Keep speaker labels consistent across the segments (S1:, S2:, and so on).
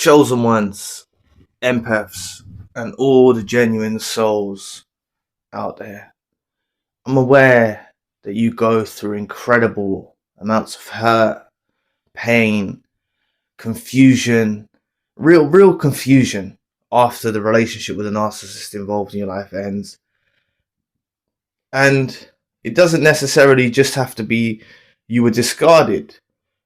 S1: chosen ones, empaths, and all the genuine souls out there. I'm aware that you go through incredible amounts of hurt, pain, confusion, real confusion after the relationship with a narcissist involved in your life ends. And it doesn't necessarily just have to be you were discarded.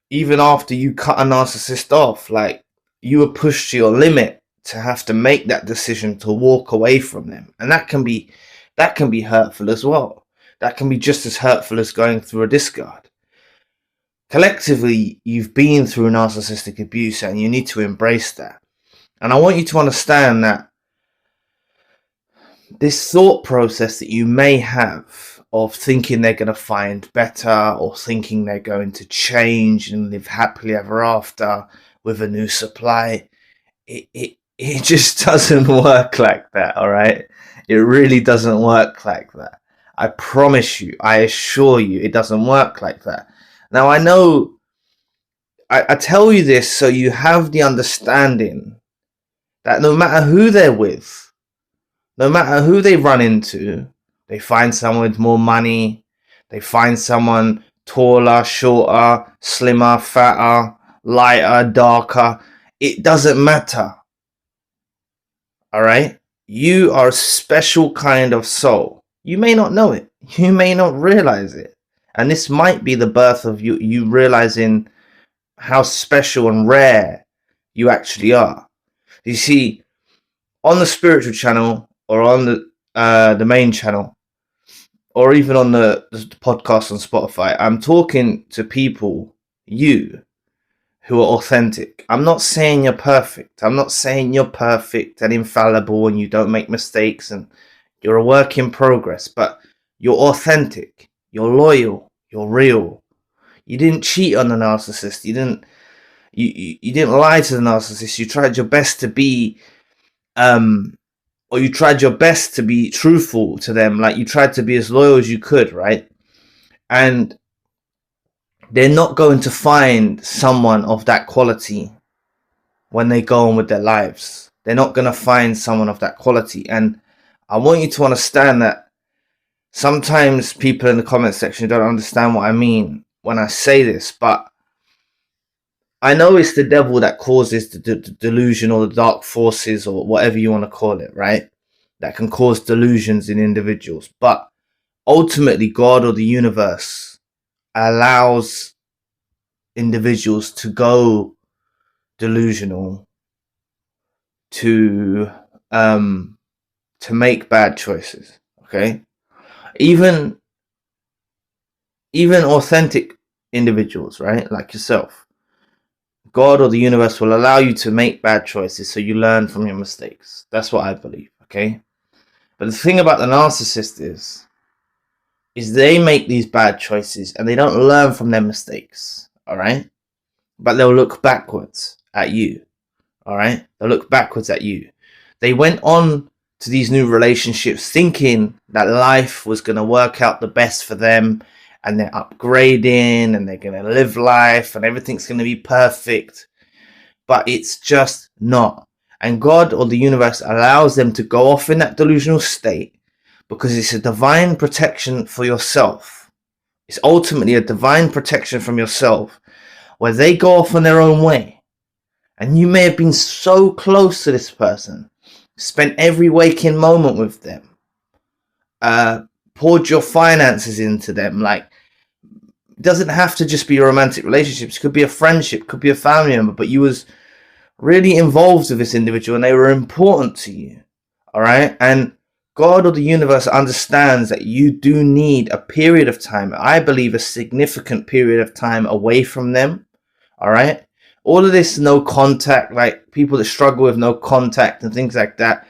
S1: Even after you cut a narcissist off, like, you were pushed to your limit to have to make that decision to walk away from them. And that can be hurtful as well. That can be just as hurtful as going through a discard. Collectively, you've been through narcissistic abuse and you need to embrace that. And I want you to understand that this thought process that you may have of thinking they're going to find better or thinking they're going to change and live happily ever after with a new supply, it just doesn't work like that, all right? It really doesn't work like that. I promise you, I assure you, it doesn't work like that. Now, I know I tell you this so you have the understanding that no matter who they're with, no matter who they run into, they find someone with more money, they find someone taller, shorter, slimmer, fatter, lighter, darker. It doesn't matter. All right? You are a special kind of soul. You may not know it. You may not realize it. And this might be the birth of you realizing how special and rare you actually are. You see, on the spiritual channel or on the main channel, or even on the podcast on Spotify, I'm talking to people, you, who are authentic. I'm not saying you're perfect. I'm not saying you're perfect and infallible and you don't make mistakes and you're a work in progress, but you're authentic, you're loyal, you're real. You didn't cheat on the narcissist. You didn't lie to the narcissist. You tried your best to be or you tried your best to be truthful to them. Like, you tried to be as loyal as you could, right? And they're not going to find someone of that quality when they go on with their lives. They're not going to find someone of that quality. And I want you to understand that sometimes people in the comment section don't understand what I mean when I say this, but I know it's the devil that causes the delusion or the dark forces or whatever you want to call it, right? That can cause delusions in individuals. But ultimately, God or the universe allows individuals to go delusional, to make bad choices. Okay, even authentic individuals, right, like yourself, God or the universe will allow you to make bad choices so you learn from your mistakes. That's what I believe. Okay, but the thing about the narcissist is they make these bad choices and they don't learn from their mistakes. All right, but they'll look backwards at you. All right, they'll look backwards at you. They went on to these new relationships thinking that life was going to work out the best for them, and they're upgrading and they're going to live life and everything's going to be perfect, but it's just not. And God or the universe allows them to go off in that delusional state because it's a divine protection for yourself. It's ultimately a divine protection from yourself, where they go off on their own way. And you may have been so close to this person, spent every waking moment with them, poured your finances into them. Like, it doesn't have to just be a romantic relationship. It could be a friendship, could be a family member, but you was really involved with this individual and they were important to you. All right. And God or the universe understands that you do need a period of time. I believe a significant period of time away from them. All right. All of this no contact, like people that struggle with no contact and things like that.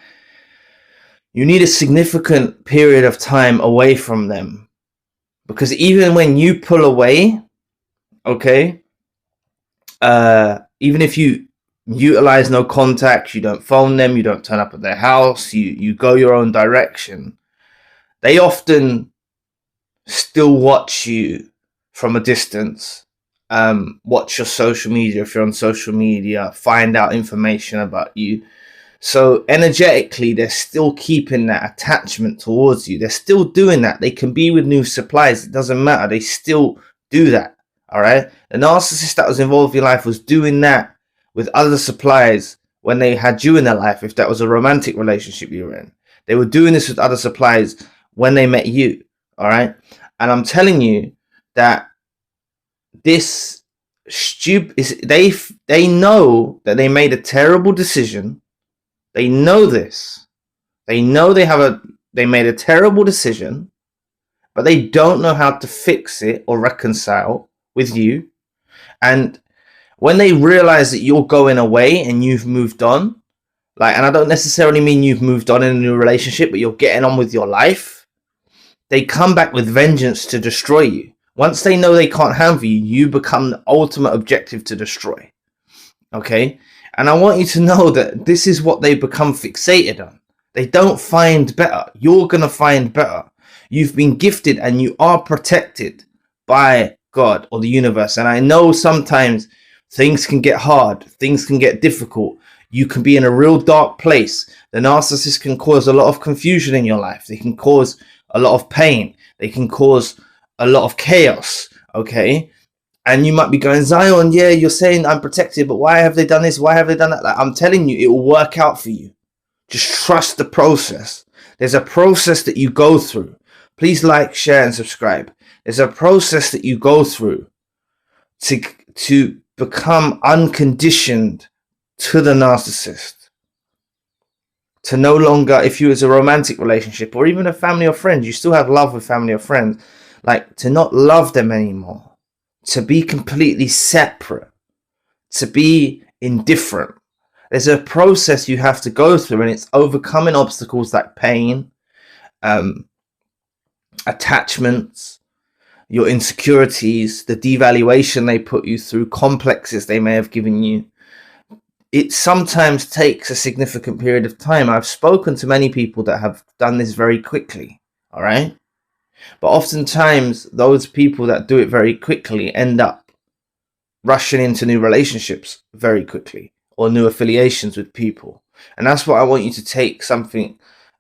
S1: You need a significant period of time away from them. Because even when you pull away, okay, even if you utilize no contact, you don't phone them, you don't turn up at their house, you go your own direction, they often still watch you from a distance watch your social media if you're on social media, find out information about you. So energetically, they're still keeping that attachment towards you. They're still doing that. They can be with new supplies. It doesn't matter. They still do that. All right. The narcissist that was involved in your life was doing that with other suppliers when they had you in their life. If that was a romantic relationship you were in, they were doing this with other suppliers when they met you. All right. And I'm telling you that this stupid is they know that they made a terrible decision. They know this. They know they made a terrible decision, but they don't know how to fix it or reconcile with you. And when they realize that you're going away and you've moved on, and I don't necessarily mean you've moved on in a new relationship, but you're getting on with your life, they come back with vengeance to destroy you. Once they know they can't handle you, you become the ultimate objective to destroy. Okay? And I want you to know that this is what they become fixated on. They don't find better. You're going to find better. You've been gifted and you are protected by God or the universe. And I know sometimes things can get hard. Things can get difficult. You can be in a real dark place. The narcissist can cause a lot of confusion in your life. They can cause a lot of pain. They can cause a lot of chaos. Okay? And you might be going, Zion, yeah, you're saying I'm protected, but why have they done this? Why have they done that? I'm telling you, it will work out for you. Just trust the process. There's a process that you go through. Please like, share, and subscribe. There's a process that you go through to become unconditioned to the narcissist. To no longer, if you was a romantic relationship or even a family or friends, you still have love with family or friends, to not love them anymore. To be completely separate, to be indifferent. There's a process you have to go through, and it's overcoming obstacles like pain, attachments, your insecurities, the devaluation they put you through, complexes they may have given you. It sometimes takes a significant period of time. I've spoken to many people that have done this very quickly, all right? But oftentimes, those people that do it very quickly end up rushing into new relationships very quickly or new affiliations with people. And that's what I want you to take something.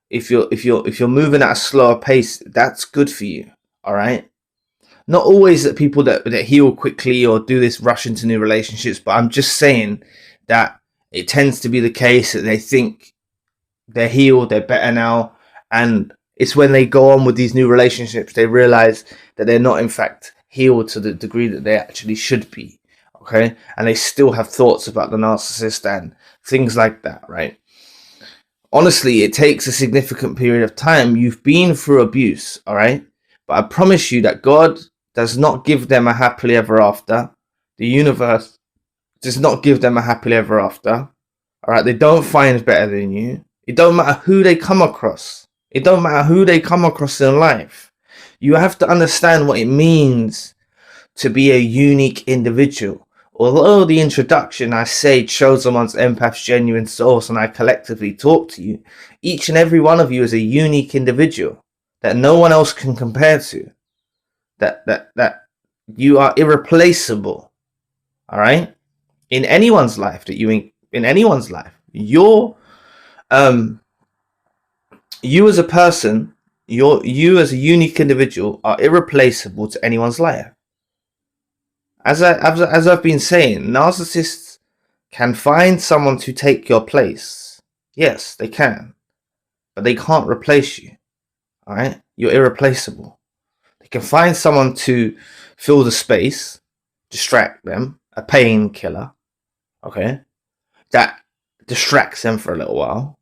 S1: If you're moving at a slower pace, that's good for you. All right. Not always that people that heal quickly or do this rush into new relationships, but I'm just saying that it tends to be the case that they think they're healed, they're better now, and it's when they go on with these new relationships, they realize that they're not, in fact, healed to the degree that they actually should be. Okay. And they still have thoughts about the narcissist and things like that, right? Honestly, it takes a significant period of time. You've been through abuse, all right? But I promise you that God does not give them a happily ever after. The universe does not give them a happily ever after. All right. They don't find better than you. It don't matter who they come across. It don't matter who they come across in life. You have to understand what it means to be a unique individual. Although the introduction, I say, shows someone's empath's genuine source and I collectively talk to you, each and every one of you is a unique individual that no one else can compare to. That you are irreplaceable. All right? In anyone's life, in anyone's life. You as a person, you as a unique individual are irreplaceable to anyone's life. As I've been saying, narcissists can find someone to take your place. Yes, they can. But they can't replace you. All right? You're irreplaceable. They can find someone to fill the space, distract them, a painkiller, okay? That distracts them for a little while.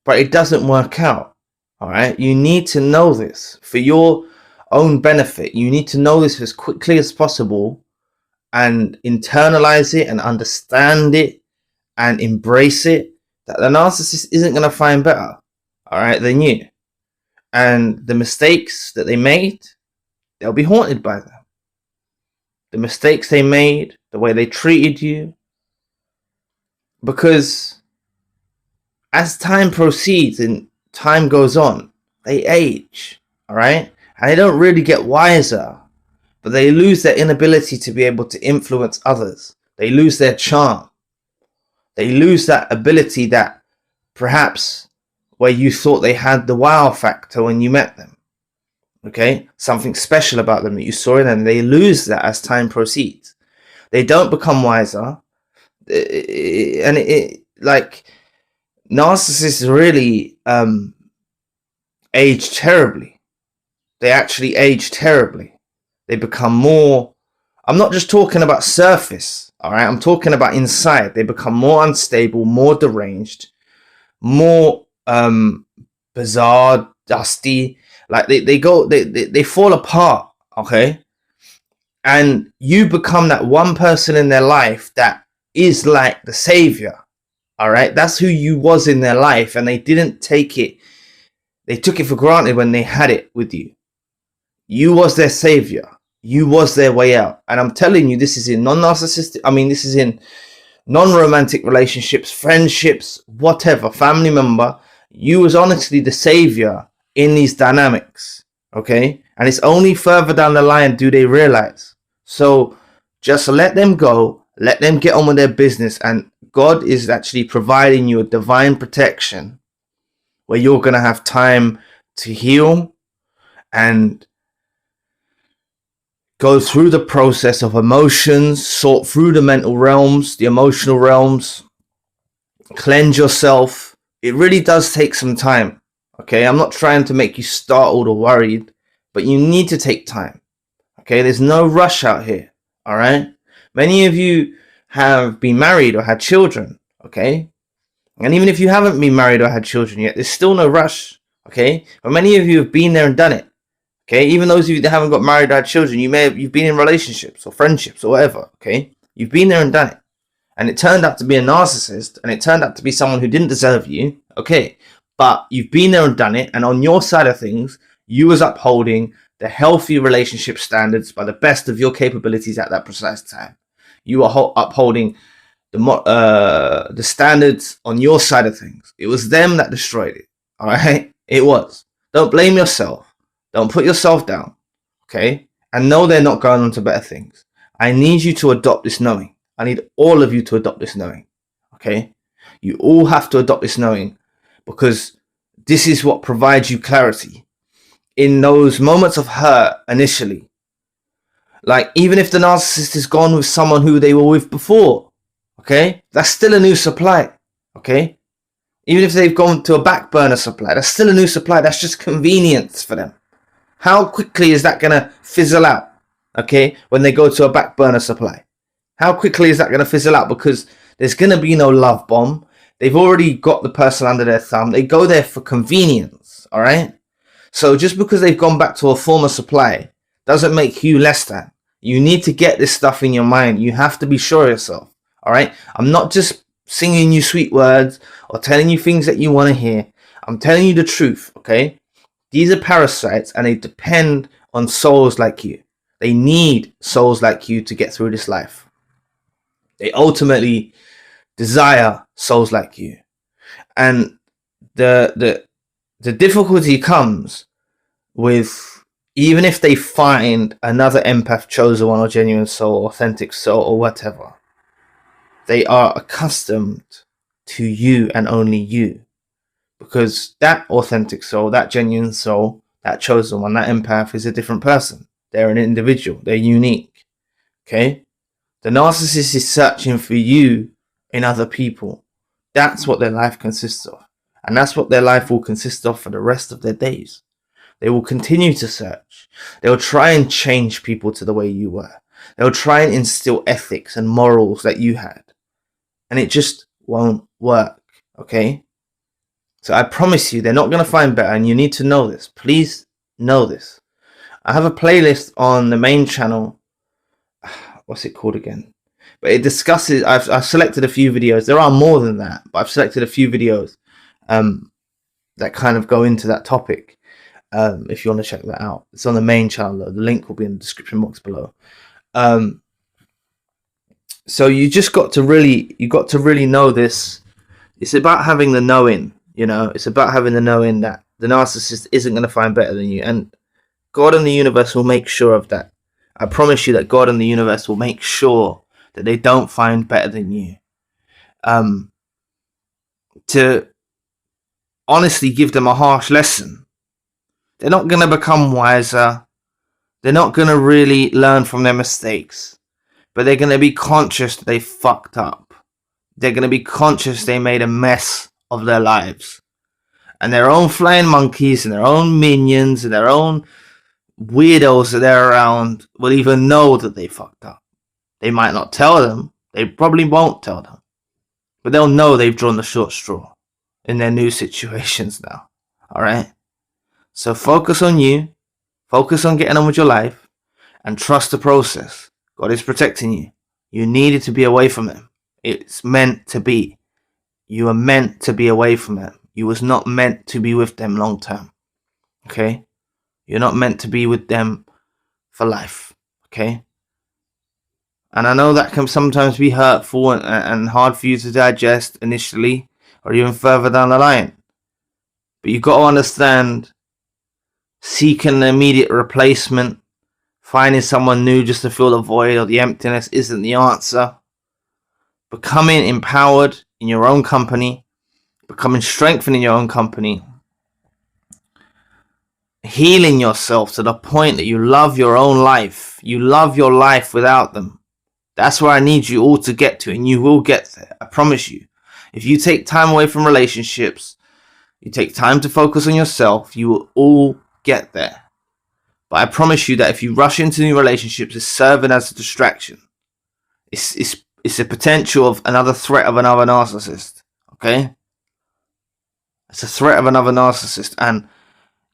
S1: But it doesn't work out. All right? You need to know this for your own benefit. You need to know this as quickly as possible and internalize it and understand it and embrace it, that the narcissist isn't going to find better, all right, than you. And the mistakes that they made, they'll be haunted by them. The mistakes they made, the way they treated you. Because as time proceeds and time goes on, they age, all right? And they don't really get wiser. but they lose their inability to be able to influence others. They lose their charm. They lose that ability that perhaps where you thought they had the wow factor when you met them. Okay, something special about them that you saw in them. They lose that as time proceeds. They don't become wiser, and like narcissists really age terribly. They actually age terribly. They become more. I'm not just talking about surface. All right, I'm talking about inside. They become more unstable, more deranged, more bizarre, dusty. Like they fall apart, okay? And you become that one person in their life that is like the savior, all right? That's who you was in their life, and they didn't take it. They took it for granted when they had it with you. You was their savior. You was their way out. And I'm telling you, this is in non-narcissistic. I mean, this is in non-romantic relationships, friendships, whatever, family member. You was honestly the savior in these dynamics, okay? And it's only further down the line do they realize. So just let them go, let them get on with their business, and God is actually providing you a divine protection where you're going to have time to heal and go through the process of emotions, sort through the mental realms, the emotional realms, cleanse yourself. It really does take some time. Okay, I'm not trying to make you startled or worried, but you need to take time. Okay, there's no rush out here. All right, many of you have been married or had children. Okay, and even if you haven't been married or had children yet, there's still no rush. Okay, but many of you have been there and done it. Okay, even those of you that haven't got married or had children, you've been in relationships or friendships or whatever. Okay, you've been there and done it, and it turned out to be a narcissist, and it turned out to be someone who didn't deserve you. Okay. But you've been there and done it, and on your side of things, you was upholding the healthy relationship standards by the best of your capabilities at that precise time. You were upholding the standards on your side of things. It was them that destroyed it. All right, it was. Don't blame yourself. Don't put yourself down. Okay, and know they're not going on to better things. I need you to adopt this knowing. I need all of you to adopt this knowing. Okay, you all have to adopt this knowing. Because this is what provides you clarity in those moments of hurt initially. Like, even if the narcissist is gone with someone who they were with before, okay, that's still a new supply, okay? Even if they've gone to a back burner supply, that's still a new supply. That's just convenience for them. How quickly is that going to fizzle out, okay, when they go to a back burner supply? How quickly is that going to fizzle out? Because there's going to be no love bomb. They've already got the person under their thumb. They go there for convenience, all right? So just because they've gone back to a former supply doesn't make you less than. You need to get this stuff in your mind. You have to be sure of yourself, all right? I'm not just singing you sweet words or telling you things that you want to hear. I'm telling you the truth, okay? These are parasites, and they depend on souls like you. They need souls like you to get through this life. They ultimately desire souls like you, and the difficulty comes with, even if they find another empath, chosen one, or genuine soul, authentic soul, or whatever, they are accustomed to you and only you, because that authentic soul, that genuine soul, that chosen one, that empath is a different person. They're an individual. They're unique. Okay, the narcissist is searching for you in other people. That's what their life consists of. And that's what their life will consist of for the rest of their days. They will continue to search. They'll try and change people to the way you were. They'll try and instill ethics and morals that you had. And it just won't work, okay? So I promise you, they're not going to find better, and you need to know this. Please know this. I have a playlist on the main channel. What's it called again? But it discusses, I've selected a few videos. There are more than that, but I've selected a few videos that kind of go into that topic. If you want to check that out, it's on the main channel though. The link will be in the description box below. So you got to really know this. It's about having the knowing, you know. It's about having the knowing that the narcissist isn't going to find better than you, and God and the universe will make sure of that. I promise you that God and the universe will make sure that they don't find better than you. To honestly give them a harsh lesson. They're not going to become wiser. They're not going to really learn from their mistakes. But they're going to be conscious that they fucked up. They're going to be conscious they made a mess of their lives. And their own flying monkeys and their own minions and their own weirdos that they're around will even know that they fucked up. They might not tell them. They probably won't tell them. But they'll know they've drawn the short straw in their new situations now. Alright? So focus on you. Focus on getting on with your life. And trust the process. God is protecting you. You needed to be away from him. It's meant to be. You are meant to be away from them. You was not meant to be with them long term. Okay? You're not meant to be with them for life. Okay? And I know that can sometimes be hurtful and hard for you to digest initially or even further down the line. But you've got to understand, seeking an immediate replacement, finding someone new just to fill the void or the emptiness isn't the answer. Becoming empowered in your own company, becoming strengthened in your own company, healing yourself to the point that you love your own life. You love your life without them. That's where I need you all to get to, and you will get there. I promise you. If you take time away from relationships, you take time to focus on yourself, you will all get there. But I promise you that if you rush into new relationships, it's serving as a distraction. It's a potential of another threat of another narcissist. Okay? It's a threat of another narcissist, and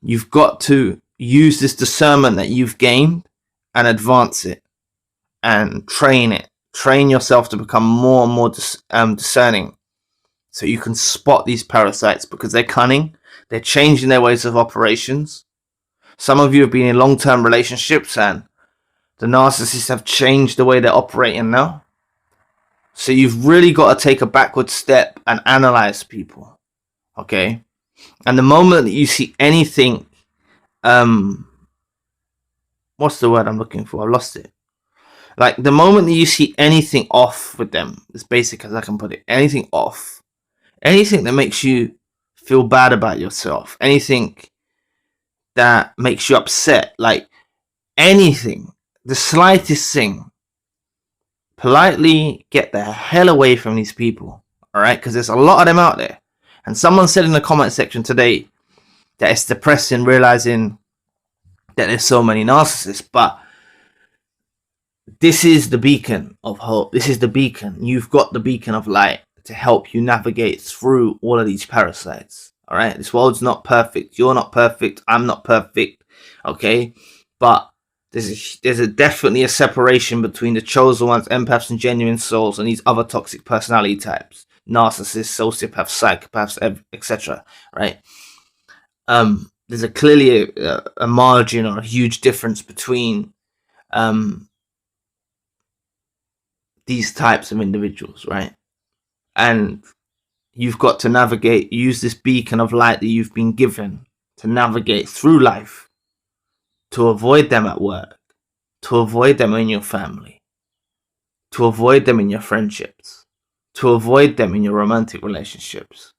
S1: you've got to use this discernment that you've gained and advance it and train it. Train yourself to become more and more discerning, so you can spot these parasites, because they're cunning. They're changing their ways of operations. Some of you have been in long-term relationships and the narcissists have changed the way they're operating now. So you've really got to take a backward step and analyze people. Okay? And the moment that you see anything, what's the word I'm looking for? I've lost it. Like, the moment that you see anything off with them, as basic as I can put it, anything off, anything that makes you feel bad about yourself, anything that makes you upset, like anything, the slightest thing, politely get the hell away from these people. Alright? Because there's a lot of them out there. And someone said in the comment section today that it's depressing realizing that there's so many narcissists, but this is the beacon of hope. This is the beacon. You've got the beacon of light to help you navigate through all of these parasites. All right, this world's not perfect. You're not perfect. I'm not perfect. Okay, but there's definitely a separation between the chosen ones, empaths, and genuine souls, and these other toxic personality types: narcissists, sociopaths, psychopaths, etc. Right? There's clearly a margin or a huge difference between these types of individuals, right? And you've got to navigate, use this beacon of light that you've been given to navigate through life, to avoid them at work, to avoid them in your family, to avoid them in your friendships, to avoid them in your romantic relationships.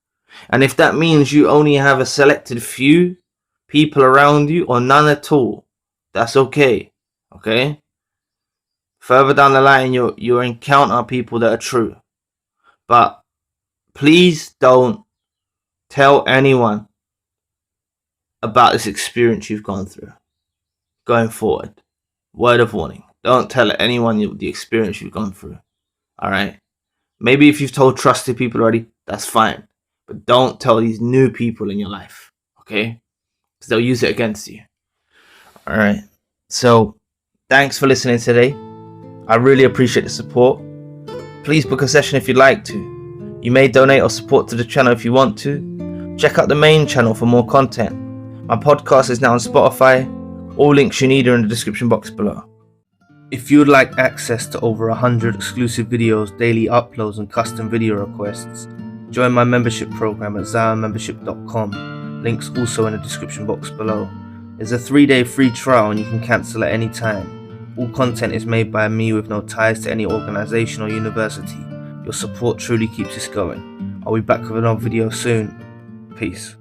S1: And if that means you only have a selected few people around you or none at all, that's okay. Okay? Further down the line, you'll encounter people that are true. But please don't tell anyone about this experience you've gone through going forward. Word of warning. Don't tell anyone the experience you've gone through. Alright? Maybe if you've told trusted people already, that's fine. But don't tell these new people in your life. Okay? Because they'll use it against you. Alright? So, thanks for listening today. I really appreciate the support. Please book a session if you'd like to. You may donate or support to the channel if you want to. Check out the main channel for more content. My podcast is now on Spotify. All links you need are in the description box below. If you'd like access to over 100 exclusive videos, daily uploads and custom video requests, join my membership program at ZionMembership.com. Links also in the description box below. There's a 3-day free trial and you can cancel at any time. All content is made by me with no ties to any organisation or university. Your support truly keeps us going. I'll be back with another video soon. Peace.